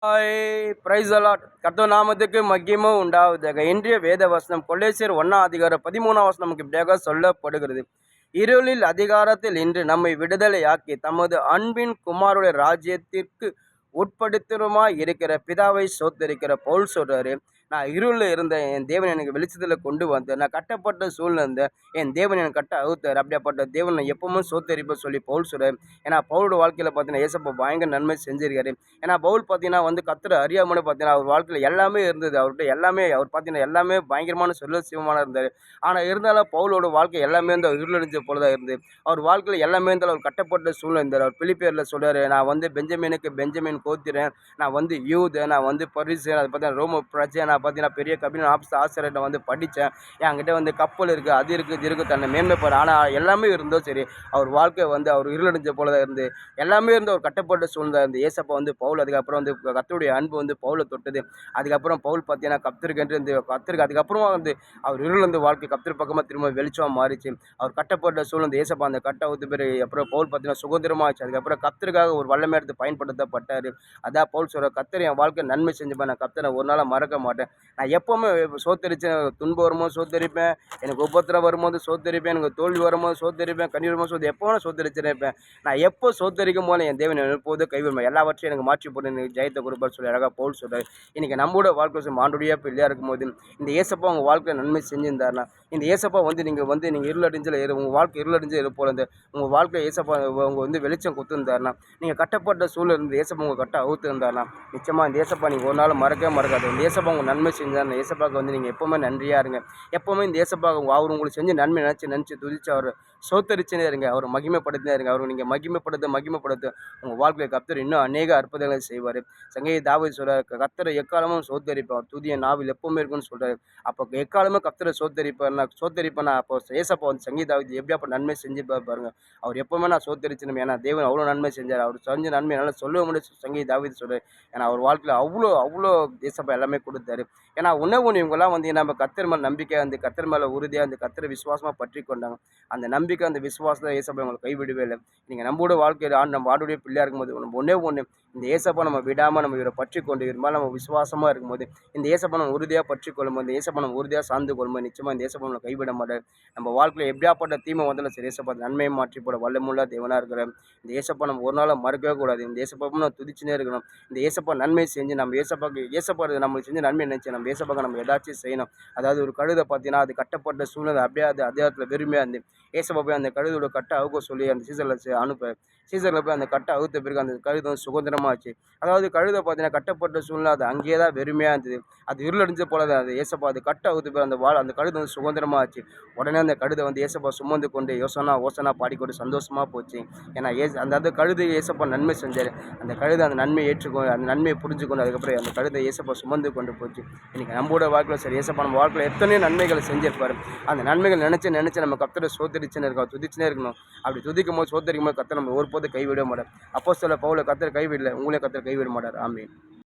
Hi price allot கர்த்தர் நாமத்துக்கு மகிமை உண்டாவதாக. இன்றைய வேத வசனம் கொலேசியர் 1:13 நமக்கு இப்படியாக சொல்லப்படுகிறது. இருளில் அதிகாரத்தில் இன்று நம்மை விடுதலையாக்கி தமது அன்பின் குமாருடைய ராஜ்யத்திற்கு உட்படுத்தலுமாய் இருக்கிற பிதாவை சோத்தரிக்கிற பவுல் சொல்றாரு. நான் இருளில் இருந்த என் தேவன் எனக்கு வெளிச்சத்தில் கொண்டு வந்தார். நான் கட்டப்பட்ட சூழ்நிலை இருந்தேன், என் தேவன் எனக்கு கட்ட அவுத்தார். அப்படியாப்பட்ட தேவன் நான் எப்பவுமே சோத்தரிப்ப சொல்லி பவுல் சொல்றாரு. ஏன்னா பவுலோட வாழ்க்கையில் பார்த்தீங்கன்னா ஏசப்பா பயங்கர நன்மை செஞ்சிருக்காரு. ஏன்னா பவுல் பார்த்தீங்கன்னா கர்த்தரை அறியாமலே பார்த்தீங்கன்னா அவர் வாழ்க்கையில் எல்லாமே இருந்தது. அவர்கிட்ட எல்லாமே அவர் பார்த்தீங்கன்னா எல்லாமே பயங்கரமான சொல்ல சிவமான இருந்தார். ஆனால் இருந்தாலும் பவுலோட வாழ்க்கை எல்லாமே வந்து அவர் இருளடைஞ்ச போல தான் இருந்து. அவர் வாழ்க்கையில் எல்லாமே இருந்தாலும் அவர் கட்டப்பட்ட சூழ்நிலை இருந்தார். அவர் பிலிப்பியரில் சொல்றாரு, நான் பெஞ்சமினுக்கு பெஞ்சமின் கோத்திரன், நான் யூத, நான் பரிசு, அது பார்த்தீங்கன்னா ரோம பிரஜை, நான் பார்த்தீங்கன்னா பெரிய கபில ஆசிரியர்கிட்ட படித்தேன், என்கிட்ட கப்பல் இருக்குது, அது இருக்குது, இது இருக்குது, தன்னை மேன்மைப்படுற. ஆனால் எல்லாமே இருந்தோ சரி அவர் வாழ்க்கை அவர் இருளடைஞ்ச போல தான் இருந்து எல்லாமே இருந்து அவர் கட்டப்பட்ட சூழ்நிலை இருந்து ஏசப்பா பவுல் அதுக்கப்புறம் கர்த்தருடைய அன்பு பவுலை தொட்டது. அதுக்கப்புறம் பவுல் பார்த்தீங்கன்னா கர்த்தருக்கு இருந்து கர்த்தருக்கு அதுக்கப்புறமா அவர் இருளந்து வாழ்க்கை கர்த்தர் பக்கமாக திரும்ப வெளிச்சமாக மாறிச்சு. அவர் கட்டப்பட்ட சூழ்நிலை ஏசப்பா அந்த கட்ட ஊத்து பேர் அப்புறம் பவுல் பார்த்தீங்கன்னா சுதந்திரமாச்சு. அதுக்கப்புறம் கர்த்தருக்காக ஒரு வல்லமை எடுத்து பயன்படுத்தப்பட்டார். அதான் பவுல் சொல்கிற, கர்த்தர் என் வாழ்க்கை நன்மை செஞ்சுப்பேன், நான் கர்த்தரை ஒரு நாளாக மறக்க மாட்டேன். நான் எப்போவுமே சோத்தரிச்சேன், துன்பம் வரும்போது சோத்தரிப்பேன், எனக்கு உபத்திரம் வரும்போது சோத்தரிப்பேன், எனக்கு தோல்வி வரும்போது சோத்தரிப்பேன், கண்ணீர் வரும்போது எப்போ சோத்தரிச்சிருப்பேன். நான் எப்போ சோத்தரிக்கும் போது என் தேவன் எப்போது கைவிடுவேன், எல்லாவற்றையும் எனக்கு மாற்றி போட்டு எனக்கு ஜெயத்தை கொடுப்பார் சொல்லி அழகாக பவுல் சொல்கிறார். இன்றைக்கி நம்மளோட வாழ்க்கை ஆண்டுடைய பிள்ளையாக இருக்கும்போது இந்த ஏசப்பா உங்கள் வாழ்க்கையை நன்மை செஞ்சிருந்தாருன்னா, இந்த ஏசப்பா நீங்கள் இருளடைஞ்சில் உங்கள் வாழ்க்கை இருளடைஞ்சு போல உங்கள் வாழ்க்கை ஏசப்பா உங்கள் வெளிச்சம் கொடுத்துருந்தாருன்னா, நீங்கள் கட்டப்பட்ட சூழல் இருந்து ஏசப்பா உங்கள் கட்ட அவுத்து இருந்தாருன்னா, நிச்சயமாக இந்த ஏசப்பா நீங்கள் ஒரு நாள் மறக்கவே மறக்காது. இந்த ஏசப்பா உங்கள் நன்மை செஞ்சார். இந்த ஏசப்பாவுக்கு நீங்கள் எப்போவுமே நன்றியாக இருங்க. எப்போவுமே இந்த ஏசப்பா அவர் உங்களுக்கு செஞ்சு நன்மை நினச்சி துதிச்சு அவர் சோத்தரிச்சுனே இருங்க. அவர் மகிமைப்படுத்தினே இருங்க. அவர் நீங்கள் மகிமைப்படுத்த உங்கள் வாழ்க்கையில் கர்த்தர் இன்னும் அநேக அற்புதங்களை செய்வார். சங்கீத தாவீது சொல்கிறார், கர்த்தரை எக்காலமும் சோத்தரிப்பார், துதிய நாவில் எப்பவுமே இருக்குன்னு சொல்கிறார். அப்போ எக்காலமும் கர்த்தரை சோத்தரிப்பேன்னா அப்போ ஏசப்பா சங்கீத தாவீது எப்படியாப்ப நன்மை செஞ்சு பாருங்க. அவர் எப்போவுமே நான் சோத்தரிச்சணும், ஏன்னா தேவன் அவ்வளோ நன்மை செஞ்சார். அவர் செஞ்ச நன்மை என்னால் சொல்ல முடியும் சங்கீத தாவீது சொல்கிறார். ஏன்னா அவர் வாழ்க்கையில் அவ்வளோ ஏசப்பா எல்லாமே கொடுத்தாரு. ஏன்னா ஒன்று இவங்கெல்லாம் நம்ம கர்த்தர் மேலே நம்பிக்கை கர்த்தர் மேலே உறுதியாக கர்த்தரை விசுவாசமாக பற்றி கொண்டாங்க. அந்த நம்பிக்கை அந்த விசுவாசத்தை ஏசப்பா உங்களை கைவிடவே இல்லை. நீங்கள் நம்மளோட வாழ்க்கையில் நம்ம ஆண்டுடைய பிள்ளையாக இருக்கும்போது ஒன்று இந்த ஏசப்பா நம்ம விடாமல் நம்ம இவரை பற்றி கொண்டு இவர் மேலே நம்ம விசுவாசமாக இருக்கும்போது இந்த ஏசப்பா நம்ம உறுதியாக பற்றி கொள்ளும்போது இந்த ஏசப்பா நம்ம உறுதியாக சார்ந்து கொள்ளும்போது நிச்சயமாக இந்த ஏசப்பா நம்மளை கைவிட மாட்டார். நம்ம வாழ்க்கையில் எப்படியாப்பட்ட தீமை வந்தாலும் சரி ஏசப்பா நன்மையை மாற்றி போட வல்லமுள்ள தேவனாக இருக்கிற இந்த ஏசப்பா நம்ம ஒரு நாள் மறக்கவே கூடாது. இந்த ஏசப்பா நம்ம துதிச்சுனே இருக்கணும். இந்த ஏசப்பா நன்மை செஞ்சு நம்ம ஏசப்பா நம்மளுக்கு செஞ்சு நன்மை நினைச்சு நம்ம ஏசப்பாக்க நம்ம ஏதாச்சும் செய்யணும். அதாவது ஒரு கழுதை பார்த்தீங்கன்னா அது கட்டப்பட்ட சூழ்நிலை அப்படியே அதே இடத்துல வெறுமையாக இருந்து ஏசப்பா போய் அந்த கழுதோட கட்டை அவுக்க சொல்லி அந்த சீசரில் போய் அந்த கட்டை அவுத்த பிறகு அந்த கழுதை சுதந்திரமாச்சு. அதாவது கழுதை பார்த்தீங்கன்னா கட்டப்பட்ட சூழ்நிலை அது அங்கேயே தான் வெறுமையாக இருந்தது. அது இருளடைஞ்ச போல தான் அது ஏசப்பா அது கட்டை அவுத்த பிறகு அந்த கழுதை சுதந்திரமாச்சு. உடனே அந்த கழுதை ஏசப்பா சுமந்து கொண்டு ஓசனா பாடிக்கொண்டு சந்தோஷமாக போச்சு. ஏன்னா அந்த கழுதை ஏசப்பா நன்மை செஞ்சார். அந்த கழுதை அந்த நன்மையை ஏற்றுக்கொண்டு அந்த நன்மையை புரிஞ்சுக்கொண்டு அதுக்கப்புறம் அந்த கழுதை ஏசப்பா சுமந்து கொண்டு போச்சு. இன்றைக்கி நம்மளோட வாழ்க்கையில் சரி ஏசப்பா நம்ம வாழ்க்கையில் எத்தனையோ நன்மைகளை செஞ்சிருப்பார். அந்த நன்மைகள் நினச்சி நம்ம கர்த்தரை சோத்தரிச்சுன்னு இருக்கோம், துதிச்சுனே இருக்கணும். அப்படி துதிக்கும் போது சோத்தரிக்கும் போது கர்த்தர் நம்ம ஒருபோது கைவிட மாட்டார். அப்போஸ்தலர் பவுலை கர்த்தர் கைவிடல, உங்களே கர்த்தர் கைவிட மாட்டார். ஆமென்.